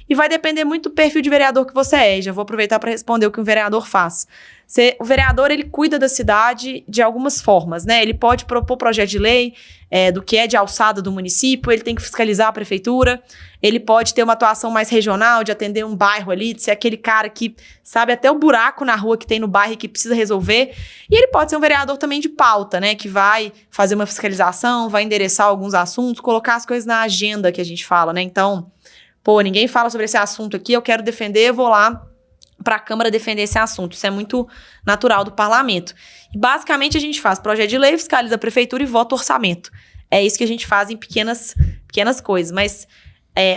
E vai depender muito do perfil de vereador que você é. E já vou aproveitar para responder o que um vereador faz. O vereador, ele cuida da cidade de algumas formas, né? Ele pode propor projeto de lei do que é de alçada do município, ele tem que fiscalizar a prefeitura, ele pode ter uma atuação mais regional, de atender um bairro ali, de ser aquele cara que sabe até o buraco na rua que tem no bairro e que precisa resolver. E ele pode ser um vereador também de pauta, né? Que vai fazer uma fiscalização, vai endereçar alguns assuntos, colocar as coisas na agenda que a gente fala, né? Então, ninguém fala sobre esse assunto aqui, eu quero defender, eu vou lá para a Câmara defender esse assunto. Isso é muito natural do parlamento. E basicamente a gente faz projeto de lei, fiscaliza a prefeitura e vota orçamento. É isso que a gente faz em pequenas coisas. Mas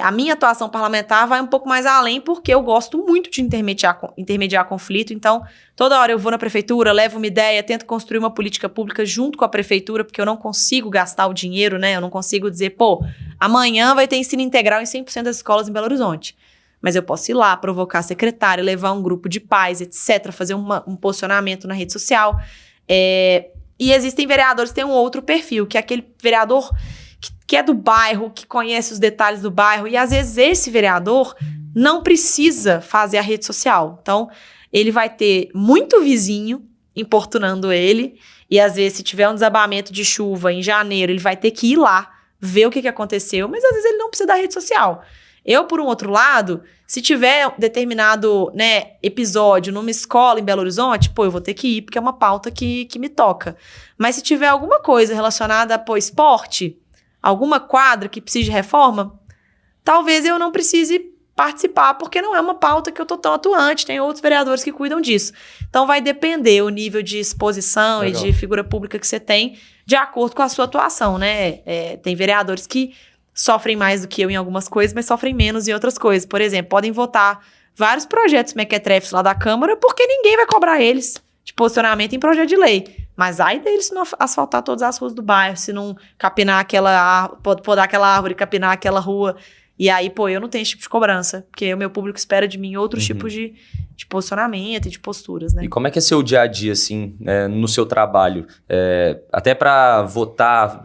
a minha atuação parlamentar vai um pouco mais além, porque eu gosto muito de intermediar conflito. Então, toda hora eu vou na prefeitura, levo uma ideia, tento construir uma política pública junto com a prefeitura, porque eu não consigo gastar o dinheiro, né? Eu não consigo dizer, amanhã vai ter ensino integral em 100% das escolas em Belo Horizonte. Mas eu posso ir lá, provocar a secretária, levar um grupo de pais, etc., fazer um posicionamento na rede social. E existem vereadores que têm um outro perfil, que é aquele vereador que é do bairro, que conhece os detalhes do bairro. E, às vezes, esse vereador não precisa fazer a rede social. Então, ele vai ter muito vizinho importunando ele. E, às vezes, se tiver um desabamento de chuva em janeiro, ele vai ter que ir lá, ver o que aconteceu. Mas, às vezes, ele não precisa da rede social. Eu, por um outro lado, se tiver determinado, né, episódio numa escola em Belo Horizonte, eu vou ter que ir, porque é uma pauta que me toca. Mas se tiver alguma coisa relacionada a esporte, alguma quadra que precise de reforma, talvez eu não precise participar, porque não é uma pauta que eu tô tão atuante, tem outros vereadores que cuidam disso. Então vai depender o nível de exposição Legal. E de figura pública que você tem, de acordo com a sua atuação, né? Tem vereadores que sofrem mais do que eu em algumas coisas, mas sofrem menos em outras coisas. Por exemplo, podem votar vários projetos mequetrefes lá da Câmara, porque ninguém vai cobrar eles de posicionamento em projeto de lei. Mas ai deles se não asfaltar todas as ruas do bairro, se não capinar podar aquela árvore, capinar aquela rua. E aí, eu não tenho esse tipo de cobrança, porque o meu público espera de mim outros tipos de posicionamento e de posturas, né? E como é que é seu dia a dia, assim, no seu trabalho? Até para votar,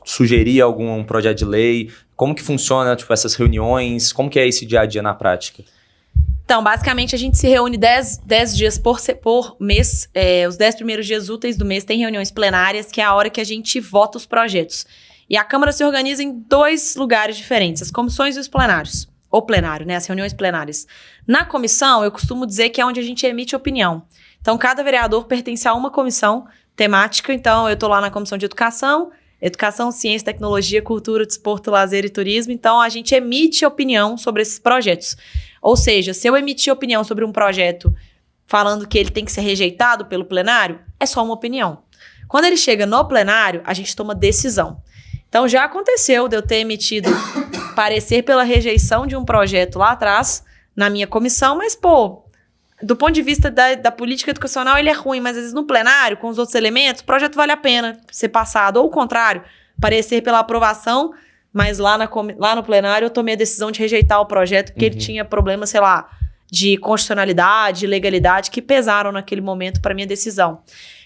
sugerir algum projeto de lei, como que funciona, essas reuniões? Como que é esse dia a dia na prática? Então, basicamente, a gente se reúne 10 dias por mês. Os 10 primeiros dias úteis do mês tem reuniões plenárias, que é a hora que a gente vota os projetos. E a Câmara se organiza em 2 lugares diferentes, as comissões e os plenários. Ou plenário, né? As reuniões plenárias. Na comissão, eu costumo dizer que é onde a gente emite opinião. Então, cada vereador pertence a uma comissão temática. Então, eu estou lá na comissão de educação, ciência, tecnologia, cultura, desporto, lazer e turismo. Então, a gente emite opinião sobre esses projetos. Ou seja, se eu emitir opinião sobre um projeto falando que ele tem que ser rejeitado pelo plenário, é só uma opinião. Quando ele chega no plenário, a gente toma decisão. Então, já aconteceu de eu ter emitido parecer pela rejeição de um projeto lá atrás, na minha comissão, mas, do ponto de vista da política educacional, ele é ruim, mas às vezes no plenário, com os outros elementos, o projeto vale a pena ser passado. Ou o contrário, parecer pela aprovação, mas lá no plenário eu tomei a decisão de rejeitar o projeto, porque ele tinha problemas, sei lá, de constitucionalidade, de legalidade, que pesaram naquele momento para minha decisão.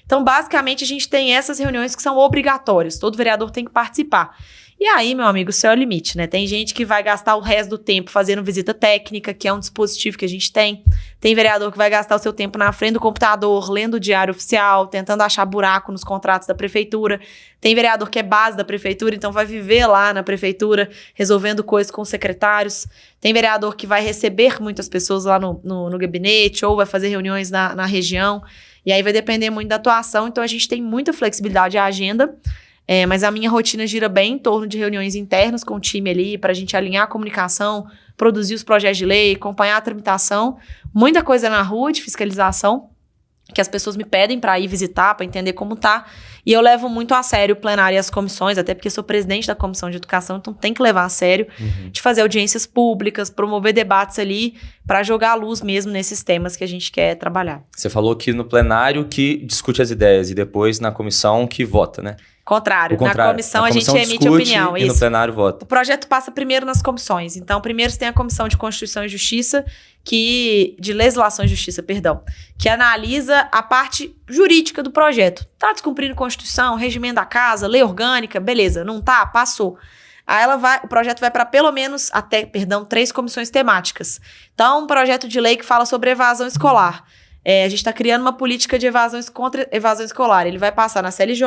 Então, basicamente, a gente tem essas reuniões que são obrigatórias. Todo vereador tem que participar. E aí, meu amigo, o céu é o limite, né? Tem gente que vai gastar o resto do tempo fazendo visita técnica, que é um dispositivo que a gente tem. Tem vereador que vai gastar o seu tempo na frente do computador, lendo o diário oficial, tentando achar buraco nos contratos da prefeitura. Tem vereador que é base da prefeitura, então vai viver lá na prefeitura, resolvendo coisas com os secretários. Tem vereador que vai receber muitas pessoas lá no gabinete, ou vai fazer reuniões na região. E aí vai depender muito da atuação, então a gente tem muita flexibilidade à agenda, mas a minha rotina gira bem em torno de reuniões internas com o time ali, para a gente alinhar a comunicação, produzir os projetos de lei, acompanhar a tramitação, muita coisa na rua de fiscalização, que as pessoas me pedem para ir visitar, para entender como tá, e eu levo muito a sério o plenário e as comissões, até porque sou presidente da Comissão de Educação, então tem que levar a sério, de fazer audiências públicas, promover debates ali, para jogar a luz mesmo nesses temas que a gente quer trabalhar. Você falou que no plenário que discute as ideias e depois na comissão que vota, né? Contrário. Na comissão a gente emite opinião. E no plenário vota. O projeto passa primeiro nas comissões. Então, primeiro você tem a Comissão de Constituição e Justiça, de Legislação e Justiça, que analisa a parte jurídica do projeto. Tá descumprindo a Constituição, regimento da casa, lei orgânica, beleza. Não tá? Passou. Aí o projeto vai para pelo menos 3 comissões temáticas. Então, um projeto de lei que fala sobre evasão escolar. A gente está criando uma política de contra evasão escolar. Ele vai passar na CLJ,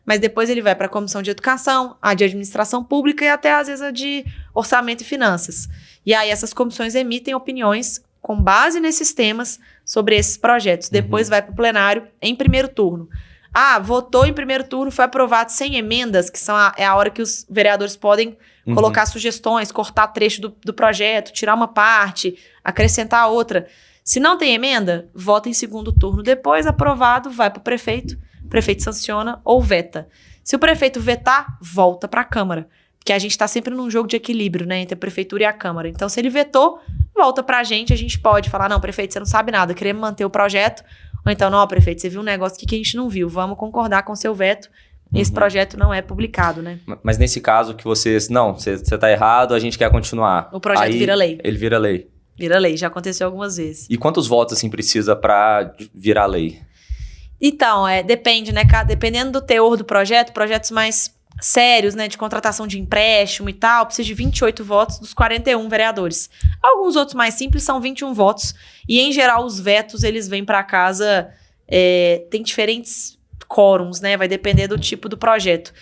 mas depois ele vai para a Comissão de Educação, a de Administração Pública e até, às vezes, a de Orçamento e Finanças. E aí essas comissões emitem opiniões com base nesses temas sobre esses projetos. Depois vai para o plenário em primeiro turno. Votou em primeiro turno, foi aprovado sem emendas, que é a hora que os vereadores podem colocar sugestões, cortar trecho do projeto, tirar uma parte, acrescentar outra. Se não tem emenda, vota em segundo turno. Depois, aprovado, vai para o prefeito sanciona ou veta. Se o prefeito vetar, volta para a Câmara. Porque a gente está sempre num jogo de equilíbrio, né, entre a prefeitura e a Câmara. Então, se ele vetou, volta para a gente pode falar, não, prefeito, você não sabe nada, queremos manter o projeto. Ou então, não, prefeito, você viu um negócio aqui que a gente não viu, vamos concordar com o seu veto. Esse projeto não é publicado, né? Mas nesse caso que você está errado, a gente quer continuar. O projeto vira lei. Ele vira lei. Vira lei, já aconteceu algumas vezes. E quantos votos, assim, precisa para virar lei? Então, depende, né? Dependendo do teor do projeto, projetos mais sérios, né, de contratação de empréstimo e tal, precisa de 28 votos dos 41 vereadores. Alguns outros mais simples são 21 votos. E, em geral, os vetos, eles vêm para casa, tem diferentes quórums, né? Vai depender do tipo do projeto.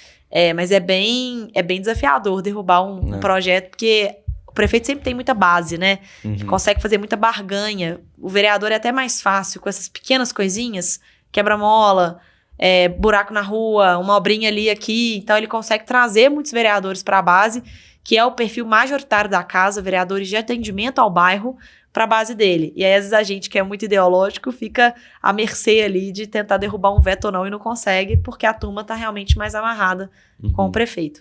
Mas é bem desafiador derrubar um projeto, porque o prefeito sempre tem muita base, né? Consegue fazer muita barganha. O vereador é até mais fácil com essas pequenas coisinhas, quebra-mola, buraco na rua, uma obrinha ali, aqui. Então, ele consegue trazer muitos vereadores para a base, que é o perfil majoritário da casa, vereadores de atendimento ao bairro, para a base dele. E aí, às vezes, a gente que é muito ideológico fica à mercê ali de tentar derrubar um veto ou não e não consegue, porque a turma está realmente mais amarrada com o prefeito.